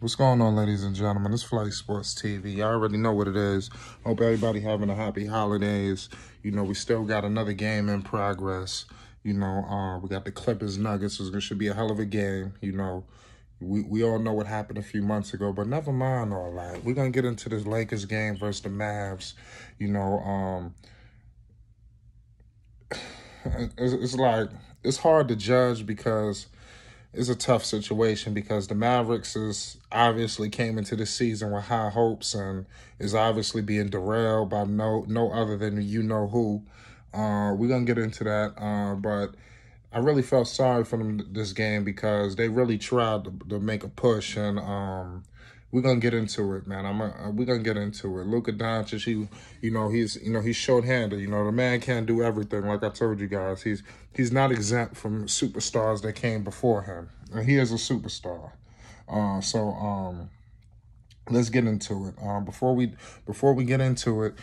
What's going on, ladies and gentlemen? It's Flight Sports TV. Y'all already know what it is. Hope everybody having a happy holidays. You know, we still got another game in progress. You know, we got the Clippers Nuggets. It should be a hell of a game. You know, we all know what happened a few months ago, but never mind all that. We're going to get into this Lakers game versus the Mavs. You know, it's like, it's hard to judge because it's a tough situation because the Mavericks obviously came into the season with high hopes and is obviously being derailed by no other than you-know-who. We're going to get into that, but I really felt sorry for them this game because they really tried to make a push, and we're going to get into it, man. We're going to get into it. Luka Doncic, he's short-handed. You know, the man can't do everything. Like I told you guys, he's not exempt from superstars that came before him. And he is a superstar. Let's get into it. Before we get into it,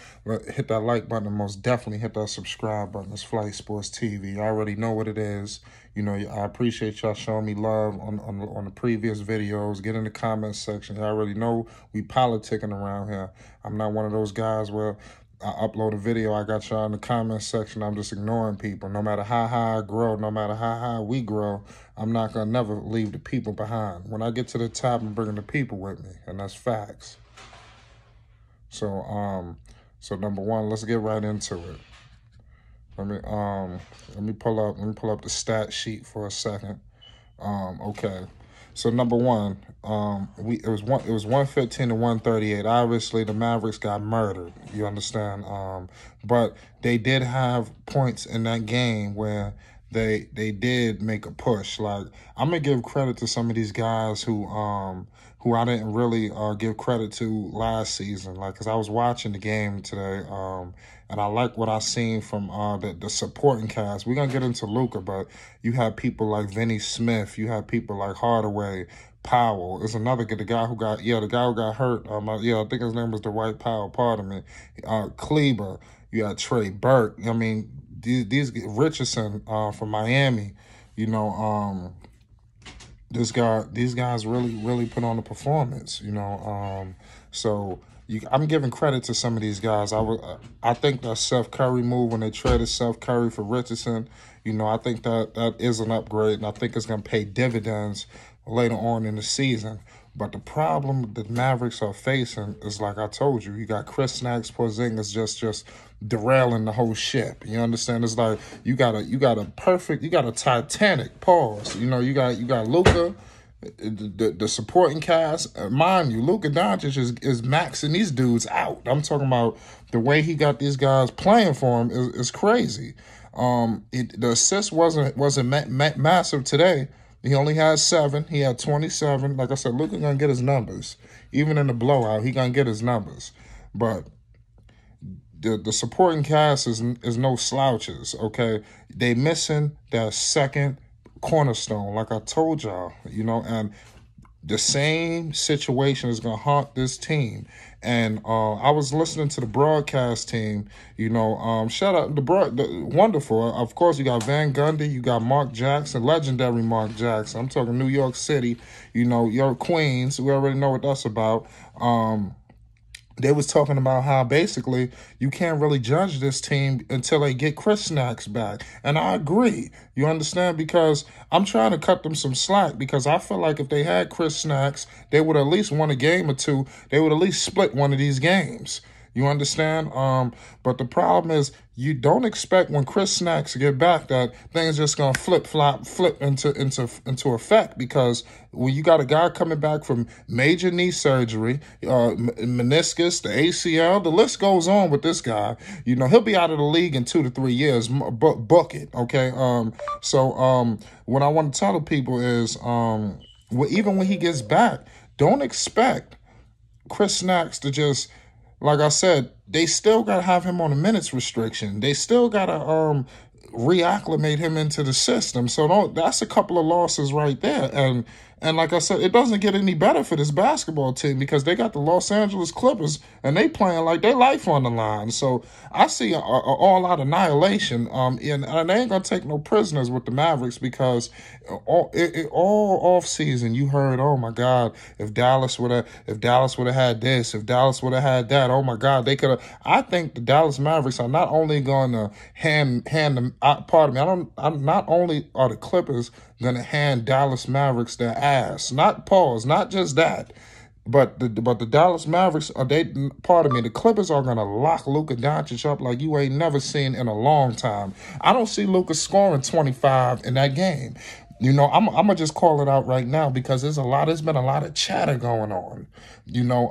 hit that like button and most definitely hit that subscribe button. It's Flight Sports TV. You already know what it is. You know, I appreciate y'all showing me love on the previous videos. Get in the comment section. You already know we politicking around here. I'm not one of those guys where I upload a video, I got y'all in the comment section, I'm just ignoring people. No matter how high I grow, no matter how high we grow, I'm not going to never leave the people behind. When I get to the top, I'm bringing the people with me, and that's facts. So number one, let's get right into it. Let me pull up the stat sheet for a second. Okay. So number one, it was 115 to 138. Obviously, the Mavericks got murdered. You understand? But they did have points in that game where they did make a push. Like, I'm gonna give credit to some of these guys who I didn't really give credit to last season. Like, cause I was watching the game today, and I like what I seen from the supporting cast. We're gonna get into Luka, but you have people like Vinny Smith, you have people like Hardaway, Powell. There's another guy, the guy who got hurt. I think his name was Dwight Powell. Pardon me. Kleber. You got Trey Burke. I mean, these Richardson from Miami. You know, these guys really put on a performance. You know, I'm giving credit to some of these guys. I think that Seth Curry move when they traded Seth Curry for Richardson, you know, I think that is an upgrade, and I think it's going to pay dividends later on in the season. But the problem that Mavericks are facing is, like I told you, you got Chris Porzingis just derailing the whole ship. You understand? It's like you got a Titanic. Pause. You know, you got Luka. The supporting cast, mind you, Luka Doncic is maxing these dudes out. I'm talking about the way he got these guys playing for him is crazy. The assist wasn't massive today. He only had 7. He had 27. Like I said, Luka gonna get his numbers. Even in the blowout, he gonna get his numbers. But the supporting cast is no slouches. Okay, they missing that second cornerstone, like I told y'all, you know, and the same situation is going to haunt this team. And I was listening to the broadcast team, you know, shout out the wonderful. Of course, you got Van Gundy, you got Mark Jackson, legendary Mark Jackson. I'm talking New York City, you know, your Queens. We already know what that's about. They was talking about how basically you can't really judge this team until they get Chris Snacks back. And I agree. You understand? Because I'm trying to cut them some slack because I feel like if they had Chris Snacks, they would at least won a game or two. They would at least split one of these games. You understand? But the problem is you don't expect when Chris Snacks get back that things just gonna flip into effect, because when you got a guy coming back from major knee surgery, meniscus, the ACL, the list goes on with this guy. You know, he'll be out of the league in 2 to 3 years. Book it, okay? What I want to tell the people is, even when he gets back, don't expect Chris Snacks to just, like I said, they still got to have him on a minutes restriction. They still got to reacclimate him into the system. So that's a couple of losses right there. And like I said, it doesn't get any better for this basketball team because they got the Los Angeles Clippers and they playing like their life on the line. So I see a all-out annihilation. And they ain't going to take no prisoners with the Mavericks because all off season you heard, oh my God, if Dallas would have had this, if Dallas would have had that, oh my God, they could have. I think the Dallas Mavericks are not only going to hand them. Pardon me. Not only are the Clippers going to hand Dallas Mavericks their ass, not just that, but the Dallas Mavericks the Clippers are going to lock Luka Doncic up like you ain't never seen in a long time. I don't see Luka scoring 25 in that game. You know, I'm gonna just call it out right now because there's been a lot of chatter going on. You know,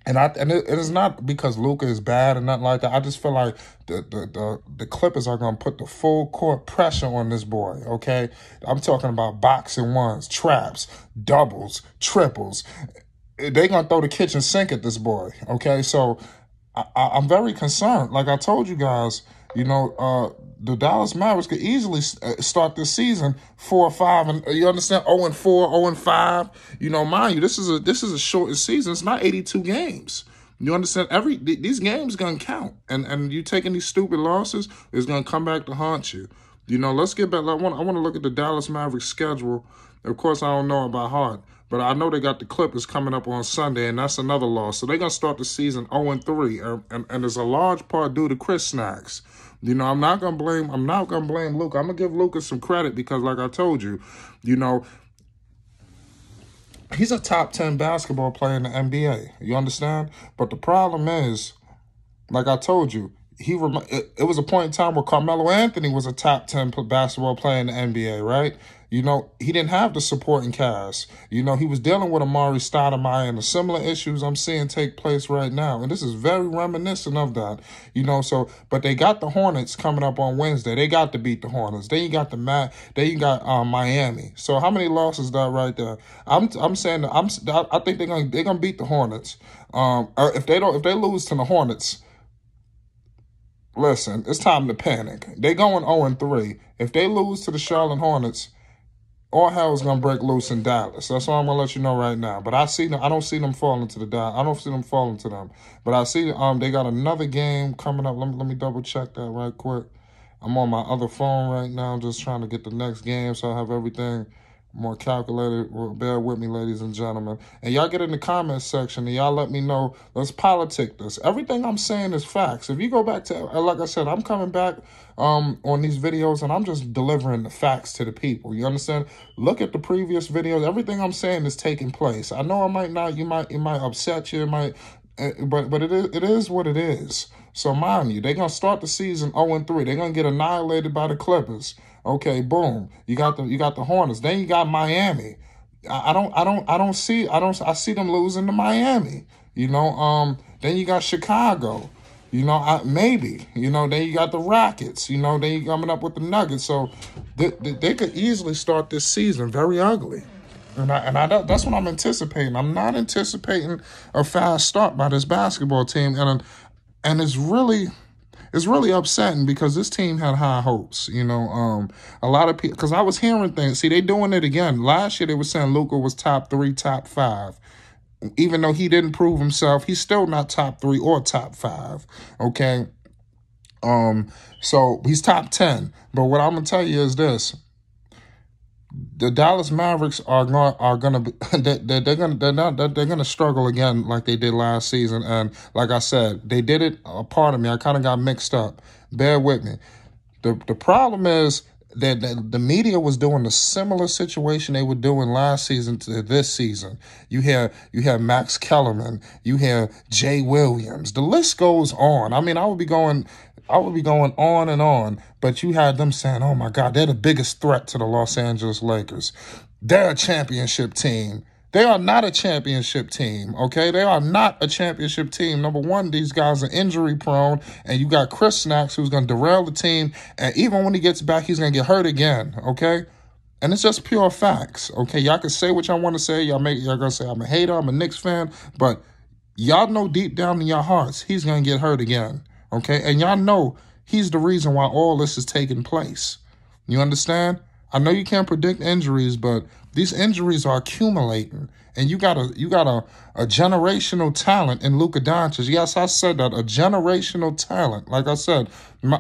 and it is not because Luka is bad or nothing like that. I just feel like the Clippers are going to put the full court pressure on this boy, okay? I'm talking about boxing ones, traps, doubles, triples. They're going to throw the kitchen sink at this boy, okay? So I'm very concerned. Like I told you guys, you know, the Dallas Mavericks could easily start this season 4-5, and you understand, 0-4, 0-5. You know, mind you, this is a shortened season. It's not 82 games. You understand? These games gonna count, and you taking these stupid losses is gonna come back to haunt you. You know, let's get back. I want to look at the Dallas Mavericks schedule. Of course, I don't know about heart, but I know they got the Clippers coming up on Sunday, and that's another loss. So they're gonna start the season 0-3, and there's a large part due to Chris Snacks. You know, I'm not gonna blame Luka. I'm gonna give Luka some credit because, like I told you, you know, he's a top 10 basketball player in the NBA. You understand? But the problem is, like I told you, it was a point in time where Carmelo Anthony was a top 10 basketball player in the NBA, right? You know, he didn't have the supporting cast. You know, he was dealing with Amari Stoudemire and the similar issues I'm seeing take place right now. And this is very reminiscent of that. You know, so, but they got the Hornets coming up on Wednesday. They got to beat the Hornets. Then you got Miami. So how many losses is that right there? I'm saying that I think they're gonna beat the Hornets. If they lose to the Hornets, listen, it's time to panic. They going 0-3. If they lose to the Charlotte Hornets, all hell is gonna break loose in Dallas. That's all I'm gonna let you know right now. But I don't see them falling to them. I don't see them falling to them. But I see they got another game coming up. Let me double check that right quick. I'm on my other phone right now, just trying to get the next game so I have everything more calculated. Well, bear with me, ladies and gentlemen. And y'all get in the comments section and y'all let me know. Let's politic this. Everything I'm saying is facts. If you go back to, like I said, I'm coming back on these videos and I'm just delivering the facts to the people. You understand? Look at the previous videos. Everything I'm saying is taking place. I know it might upset you. It might, but it is what it is. So mind you, they're gonna start the season 0-3. They're gonna get annihilated by the Clippers. Okay, boom. You got the Hornets. Then you got Miami. I see them losing to Miami. You know, then you got Chicago. You know, maybe. You know, then you got the Rockets. You know, then you coming up with the Nuggets. So they could easily start this season very ugly. And that's what I'm anticipating. I'm not anticipating a fast start by this basketball team, and it's really upsetting because this team had high hopes. You know, a lot of people, because I was hearing things. See, they doing it again. Last year they were saying Luka was top 3, top 5. Even though he didn't prove himself, he's still not top 3 or top 5. Okay, so he's top 10. But what I'm gonna tell you is this: the Dallas Mavericks are gonna struggle again like they did last season. And like I said, they did it. Pardon me, I kind of got mixed up. Bear with me. The problem is that the media was doing a similar situation they were doing last season to this season. You hear Max Kellerman, you hear Jay Williams. The list goes on. I mean, I would be going on and on, but you had them saying, oh my God, they're the biggest threat to the Los Angeles Lakers. They're a championship team. They are not a championship team, okay? They are not a championship team. Number one, these guys are injury prone, and you got Chris Snacks who's going to derail the team, and even when he gets back, he's going to get hurt again, okay? And it's just pure facts, okay? Y'all can say what y'all want to say. Y'all going to say I'm a hater, I'm a Knicks fan, but y'all know deep down in your hearts he's going to get hurt again, okay? And y'all know he's the reason why all this is taking place. You understand? I know you can't predict injuries, but these injuries are accumulating. And you got a generational talent in Luka Doncic. Yes, I said that, a generational talent. Like I said,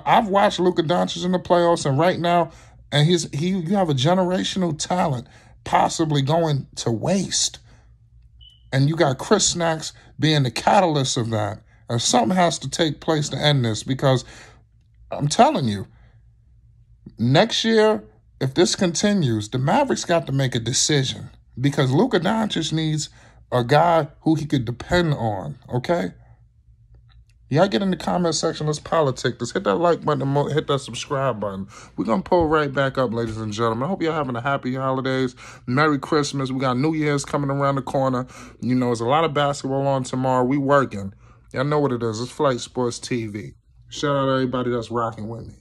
I've watched Luka Doncic in the playoffs, and right now, and you have a generational talent possibly going to waste. And you got Chris Snacks being the catalyst of that. And something has to take place to end this, because I'm telling you, next year, if this continues, the Mavericks got to make a decision, because Luka Doncic needs a guy who he could depend on, okay? Y'all get in the comment section. Let's politic this. Hit that like button, hit that subscribe button. We're going to pull right back up, ladies and gentlemen. I hope y'all having a happy holidays. Merry Christmas. We got New Year's coming around the corner. You know, there's a lot of basketball on tomorrow. We working. Y'all know what it is. It's Flight Sports TV. Shout out to everybody that's rocking with me.